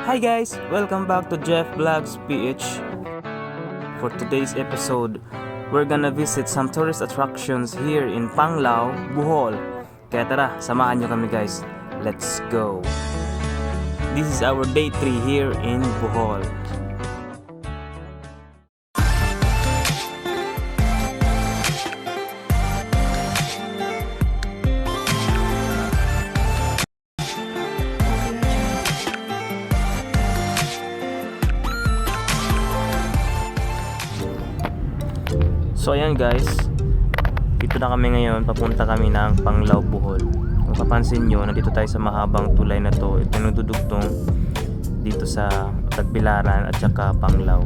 Hi guys! Welcome back to Jeff Vlogs PH. For today's episode, we're gonna visit some tourist attractions here in Panglao, Bohol. Kaya tara, samahan nyo kami guys. Let's go! This is our day 3 here in Bohol. So ayan guys, dito na kami ngayon, papunta kami ng Panglao, Bohol. Kung papansin nyo, nandito tayo sa mahabang tulay na to. Ito yung dudugtong dito sa Tagbilaran at saka Panglao.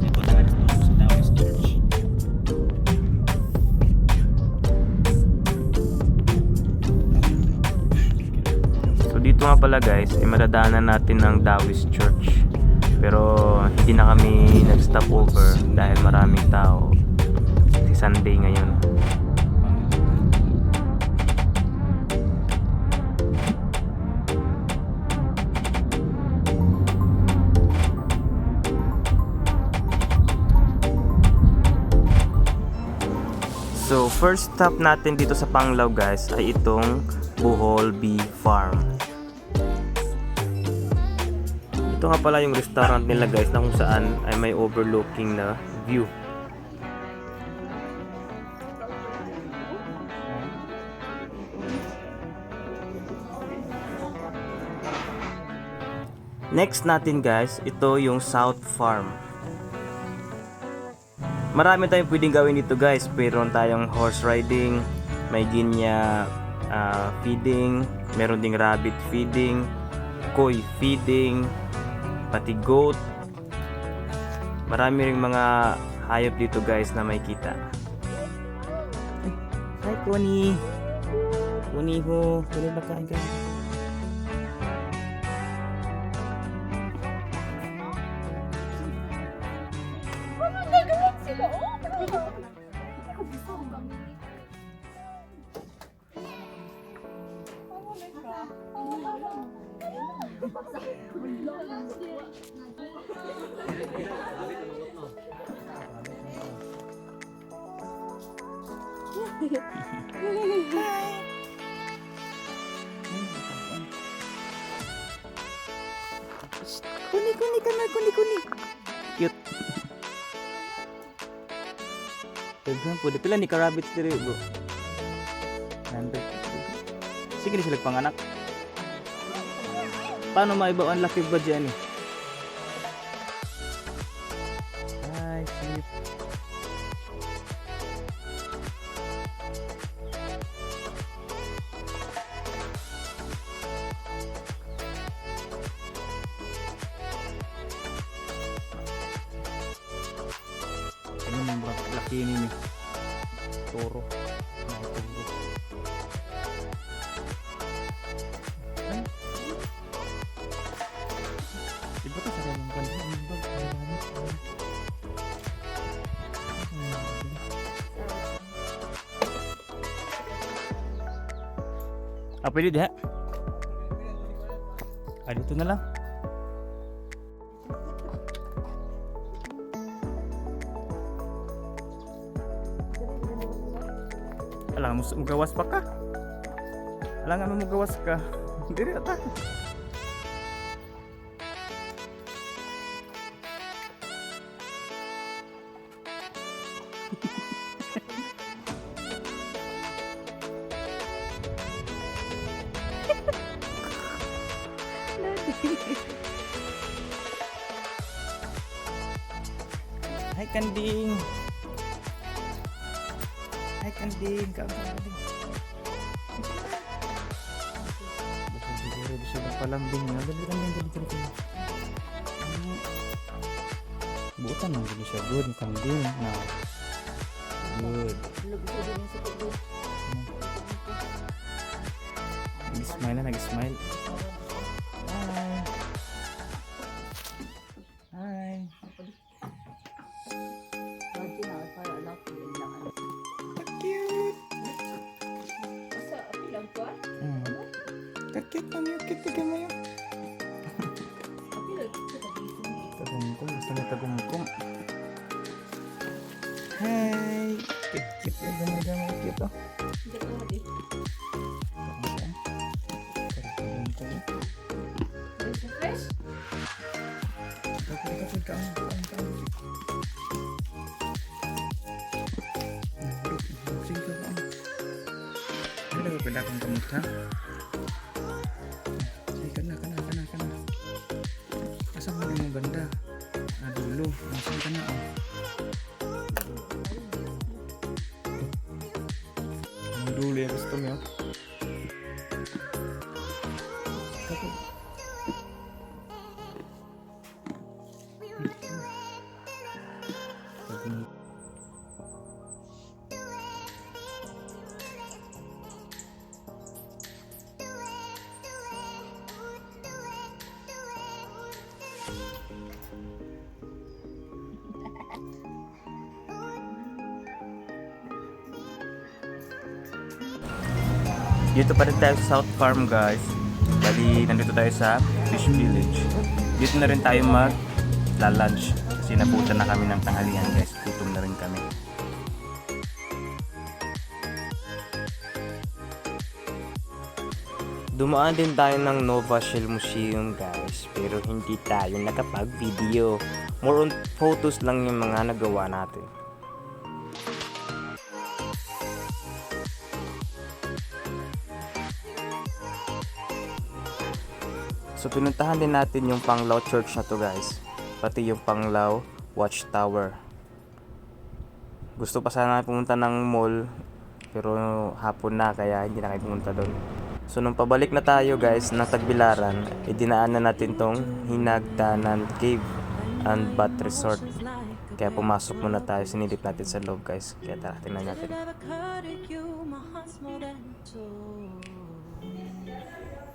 Ito tayo sa Taoist Church. So dito nga pala guys, madadaanan natin ang Taoist Church. Pero hindi na kami nag-stop over dahil maraming tao. Si Sunday ngayon. So first stop natin dito sa Panglao guys ay itong Bohol Bee Farm. Ito nga pala yung restaurant nila guys na kung saan ay may overlooking na view. Next natin guys, ito yung South Farm. Marami tayong pwedeng gawin dito guys. Meron tayong horse riding, may ginya feeding, meron ding rabbit feeding, koi feeding, pati goat. Marami ring mga hayop dito guys na may kita. Hi Connie. Connie ho, Connie ba kain ka? Kuni ka na, kuni. Cute. Pwede pila ni ka-rabbits diri bro. Nandito. Sige na sila panganak. Paano maibaw ang laki ba dyan eh? Hi, sleep. Ano yung laki ini nih? Toro. Iba ka sa dalang kanina. Pwede diha? Dito na lang. Alang mo magawas pa ka? Alang mo magawas ka? Diri ata. Hai Kanding. Hai Kanding, Kanding. Bisa palambing na. Dali. Buutan lang dito siya. Good, Kanding. Nah. Good. Nag-smile na, nag-smile. Hi. Cute. Kakit na niyo, kit na kayo. Tagumkum, gusto niya tagumkum. Hi! Kit na gamay-gamay kit oh. Fresh? Kapag kaon. Sige ka kaon. Ano ba pala akong kamot ha? Sige ka na. Asa mo yung banda? Dulo. Sige ka na oh. Ang dulo yung gusto mo. Kapag dito pa rin tayo sa South Farm guys. Bali, nandito tayo sa Fish Village. Dito na rin tayo mag-lunch. Kasi nabutan na kami ng tanghalian guys. Gutom na rin kami. Dumaan din tayo ng Nova Shell Museum guys. Pero hindi tayo nakapag-video. More on photos lang yung mga nagawa natin. So pinuntahan din natin yung Panglao Church na to guys. Pati yung Panglao Watchtower. Gusto pa sana pumunta ng mall. Pero hapon na kaya hindi na kayo pumunta doon. So nung pabalik na tayo guys ng Tagbilaran, dinaanan natin tong Hinagdanan Cave and Bat Resort. Kaya pumasok muna tayo, sinilip natin sa loob guys. Kaya tara, tingnan natin.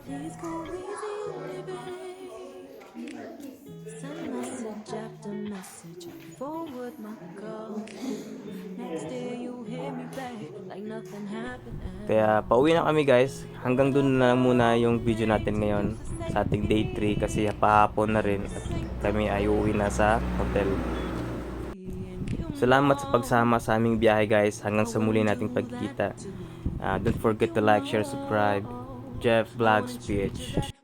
Please go easy on me, babe. Send message after message, forward my call. Next day you hit me back like nothing happened. Kaya pauwi na kami guys. Hanggang dun na lang muna yung video natin ngayon sa ating day 3 kasi pahapon na rin at kami ay uuwi na sa hotel. Salamat sa pagsama sa aming biyahe guys. Hanggang sa muli nating pagkikita. Don't forget to like, share, subscribe. Jeff Vlogs PH.